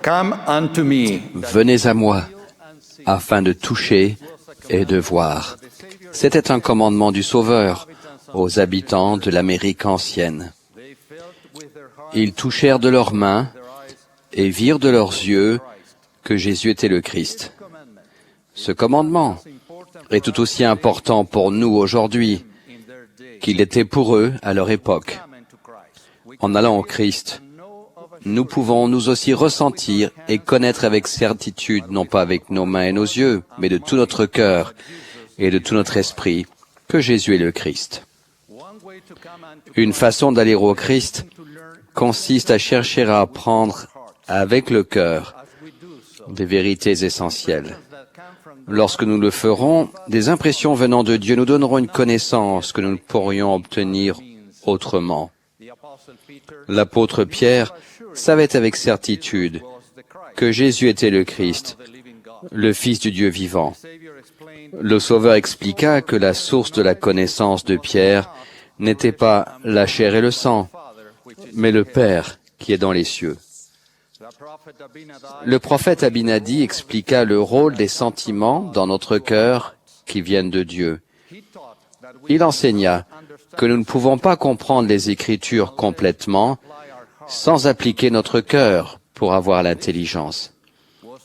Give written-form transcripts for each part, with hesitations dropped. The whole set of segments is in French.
Come unto me. Venez à moi, afin de toucher et de voir. C'était un commandement du Sauveur aux habitants de l'Amérique ancienne. Ils touchèrent de leurs mains et virent de leurs yeux que Jésus était le Christ. Ce commandement est tout aussi important pour nous aujourd'hui qu'il était pour eux à leur époque. En allant au Christ, nous pouvons nous aussi ressentir et connaître avec certitude, non pas avec nos mains et nos yeux, mais de tout notre cœur et de tout notre esprit, que Jésus est le Christ. Une façon d'aller au Christ consiste à chercher à apprendre avec le cœur des vérités essentielles. Lorsque nous le ferons, des impressions venant de Dieu nous donneront une connaissance que nous ne pourrions obtenir autrement. L'apôtre Pierre savait avec certitude que Jésus était le Christ, le Fils du Dieu vivant. Le Sauveur expliqua que la source de la connaissance de Pierre n'était pas la chair et le sang, mais le Père qui est dans les cieux. Le prophète Abinadi expliqua le rôle des sentiments dans notre cœur qui viennent de Dieu. Il enseigna que nous ne pouvons pas comprendre les Écritures complètement sans appliquer notre cœur pour avoir l'intelligence.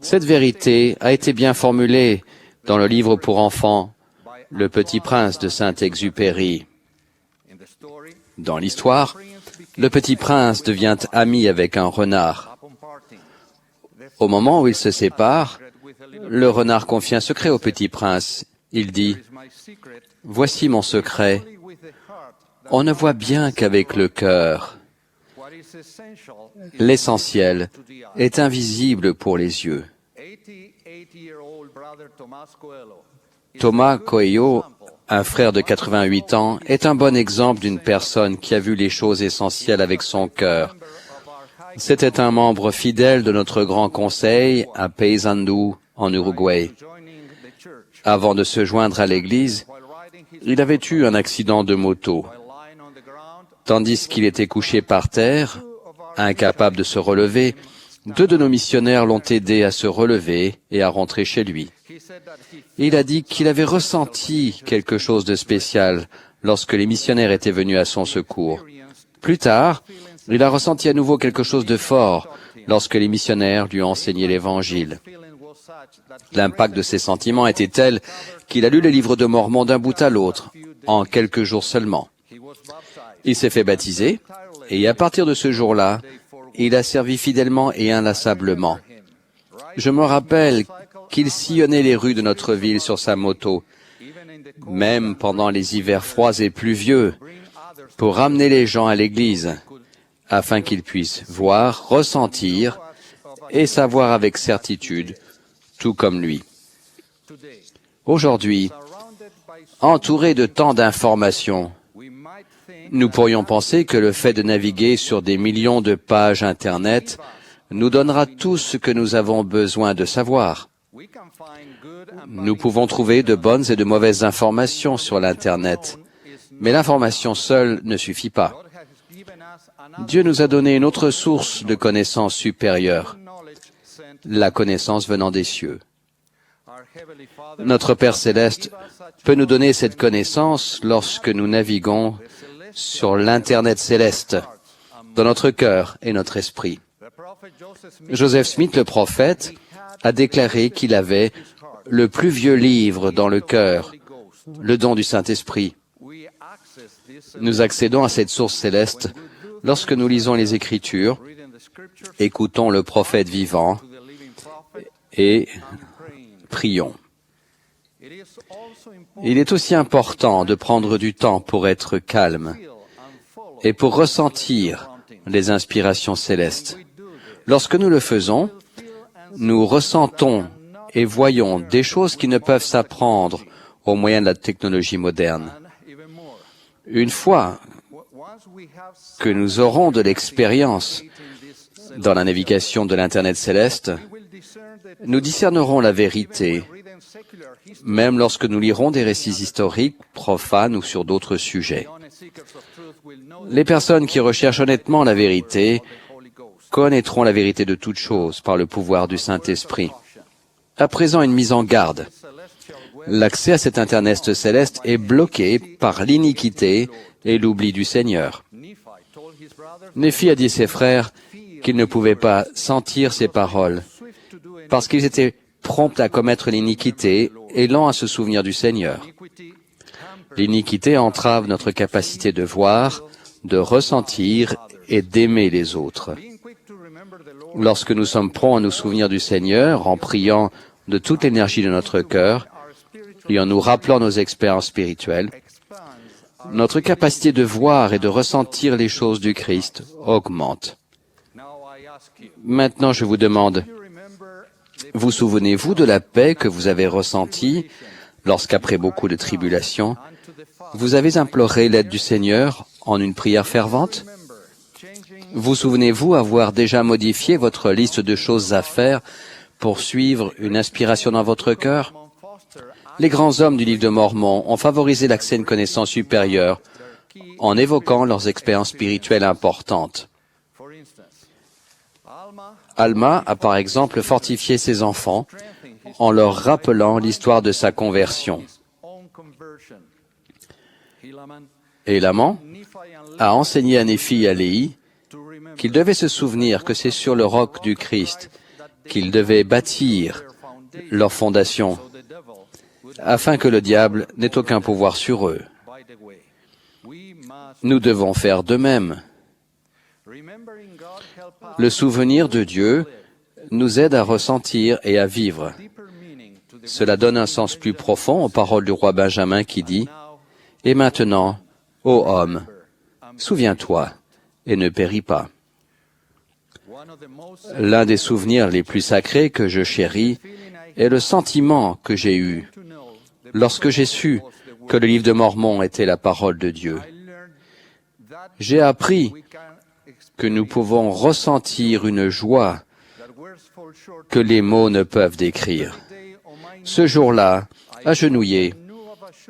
Cette vérité a été bien formulée dans le livre pour enfants, Le Petit Prince de Saint-Exupéry. Dans l'histoire, le Petit Prince devient ami avec un renard. Au moment où ils se séparent, le renard confie un secret au Petit Prince. Il dit, « Voici mon secret. On ne voit bien qu'avec le cœur. L'essentiel est invisible pour les yeux. » Thomas Coelho, un frère de 88 ans, est un bon exemple d'une personne qui a vu les choses essentielles avec son cœur. C'était un membre fidèle de notre grand conseil à Paysandú, en Uruguay. Avant de se joindre à l'Église, il avait eu un accident de moto. Tandis qu'il était couché par terre, incapable de se relever, 2 de nos missionnaires l'ont aidé à se relever et à rentrer chez lui. Il a dit qu'il avait ressenti quelque chose de spécial lorsque les missionnaires étaient venus à son secours. Plus tard, il a ressenti à nouveau quelque chose de fort lorsque les missionnaires lui ont enseigné l'Évangile. L'impact de ces sentiments était tel qu'il a lu le livre de Mormon d'un bout à l'autre, en quelques jours seulement. Il s'est fait baptiser, et à partir de ce jour-là, il a servi fidèlement et inlassablement. Je me rappelle qu'il sillonnait les rues de notre ville sur sa moto, même pendant les hivers froids et pluvieux, pour ramener les gens à l'église, afin qu'ils puissent voir, ressentir et savoir avec certitude, tout comme lui. Aujourd'hui, entourés de tant d'informations, nous pourrions penser que le fait de naviguer sur des millions de pages Internet nous donnera tout ce que nous avons besoin de savoir. Nous pouvons trouver de bonnes et de mauvaises informations sur l'Internet, mais l'information seule ne suffit pas. Dieu nous a donné une autre source de connaissance supérieure, la connaissance venant des cieux. Notre Père céleste peut nous donner cette connaissance lorsque nous naviguons sur l'Internet céleste, dans notre cœur et notre esprit. Joseph Smith, le prophète, a déclaré qu'il avait le plus vieux livre dans le cœur, le don du Saint-Esprit. Nous accédons à cette source céleste lorsque nous lisons les Écritures, écoutons le prophète vivant et prions. Il est aussi important de prendre du temps pour être calme et pour ressentir les inspirations célestes. Lorsque nous le faisons, nous ressentons et voyons des choses qui ne peuvent s'apprendre au moyen de la technologie moderne. Une fois que nous aurons de l'expérience dans la navigation de l'Internet céleste, nous discernerons la vérité, même lorsque nous lirons des récits historiques, profanes ou sur d'autres sujets. Les personnes qui recherchent honnêtement la vérité connaîtront la vérité de toutes choses par le pouvoir du Saint-Esprit. À présent, une mise en garde. L'accès à cet internest céleste est bloqué par l'iniquité et l'oubli du Seigneur. Néphi a dit à ses frères qu'ils ne pouvaient pas sentir ses paroles parce qu'ils étaient prompts à commettre l'iniquité et lents à se souvenir du Seigneur. L'iniquité entrave notre capacité de voir, de ressentir et d'aimer les autres. Lorsque nous sommes prompts à nous souvenir du Seigneur en priant de toute l'énergie de notre cœur et en nous rappelant nos expériences spirituelles, notre capacité de voir et de ressentir les choses du Christ augmente. Maintenant, je vous demande, vous souvenez-vous de la paix que vous avez ressentie lorsqu'après beaucoup de tribulations, vous avez imploré l'aide du Seigneur en une prière fervente? Vous souvenez-vous avoir déjà modifié votre liste de choses à faire pour suivre une inspiration dans votre cœur? Les grands hommes du livre de Mormon ont favorisé l'accès à une connaissance supérieure en évoquant leurs expériences spirituelles importantes. Alma a par exemple fortifié ses enfants en leur rappelant l'histoire de sa conversion. Et Laman a enseigné à Néphi et à Léhi qu'ils devaient se souvenir que c'est sur le roc du Christ qu'ils devaient bâtir leur fondation, afin que le diable n'ait aucun pouvoir sur eux. Nous devons faire de même. Le souvenir de Dieu nous aide à ressentir et à vivre. Cela donne un sens plus profond aux paroles du roi Benjamin qui dit « Et maintenant, ô homme, souviens-toi et ne péris pas. » L'un des souvenirs les plus sacrés que je chéris est le sentiment que j'ai eu lorsque j'ai su que le livre de Mormon était la parole de Dieu. J'ai appris que nous pouvons ressentir une joie que les mots ne peuvent décrire. Ce jour-là, agenouillé,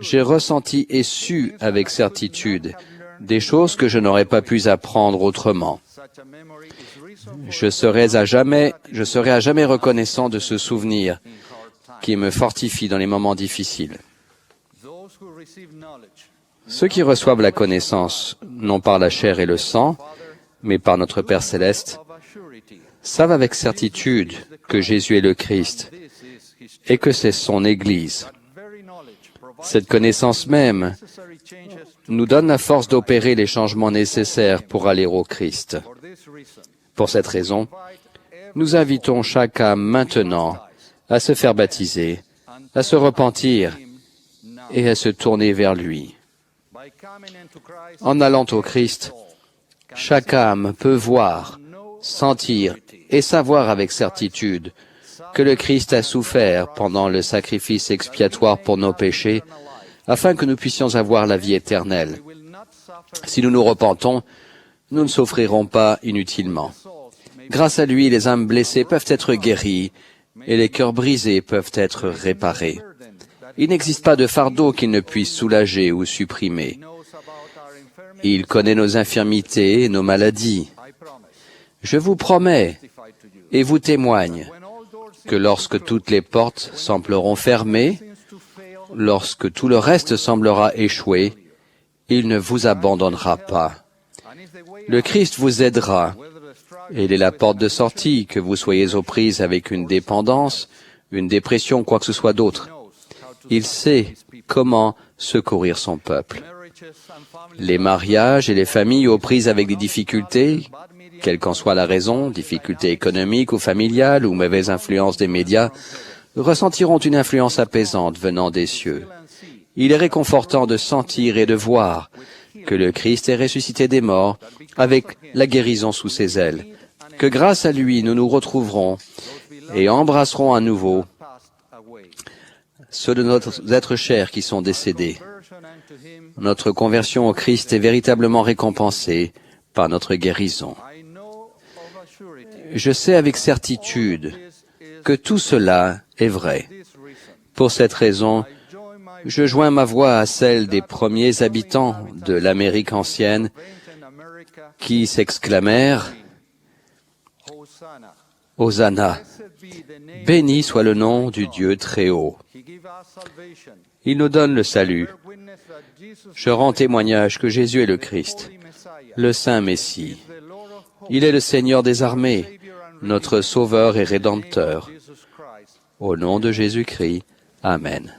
j'ai ressenti et su avec certitude des choses que je n'aurais pas pu apprendre autrement. Je serai à jamais reconnaissant de ce souvenir qui me fortifie dans les moments difficiles. Ceux qui reçoivent la connaissance, non par la chair et le sang, mais par notre Père céleste, savent avec certitude que Jésus est le Christ et que c'est son Église. Cette connaissance même nous donne la force d'opérer les changements nécessaires pour aller au Christ. Pour cette raison, nous invitons chaque âme maintenant à se faire baptiser, à se repentir et à se tourner vers lui. En allant au Christ, chaque âme peut voir, sentir et savoir avec certitude que le Christ a souffert pendant le sacrifice expiatoire pour nos péchés, afin que nous puissions avoir la vie éternelle. Si nous nous repentons, nous ne souffrirons pas inutilement. Grâce à lui, les âmes blessées peuvent être guéries et les cœurs brisés peuvent être réparés. Il n'existe pas de fardeau qu'il ne puisse soulager ou supprimer. Il connaît nos infirmités et nos maladies. Je vous promets et vous témoigne que lorsque toutes les portes sembleront fermées, lorsque tout le reste semblera échouer, il ne vous abandonnera pas. Le Christ vous aidera, et il est la porte de sortie, que vous soyez aux prises avec une dépendance, une dépression, quoi que ce soit d'autre. Il sait comment secourir son peuple. Les mariages et les familles aux prises avec des difficultés, quelle qu'en soit la raison, difficultés économiques ou familiales ou mauvaise influence des médias, ressentiront une influence apaisante venant des cieux. Il est réconfortant de sentir et de voir que le Christ est ressuscité des morts avec la guérison sous ses ailes, que grâce à lui nous nous retrouverons et embrasserons à nouveau ceux de nos êtres chers qui sont décédés. Notre conversion au Christ est véritablement récompensée par notre guérison. Je sais avec certitude que tout cela est vrai. Pour cette raison, je joins ma voix à celle des premiers habitants de l'Amérique ancienne qui s'exclamèrent Hosanna. Béni soit le nom du Dieu très haut. Il nous donne le salut. Je rends témoignage que Jésus est le Christ, le Saint Messie. Il est le Seigneur des armées, notre Sauveur et Rédempteur. Au nom de Jésus-Christ. Amen.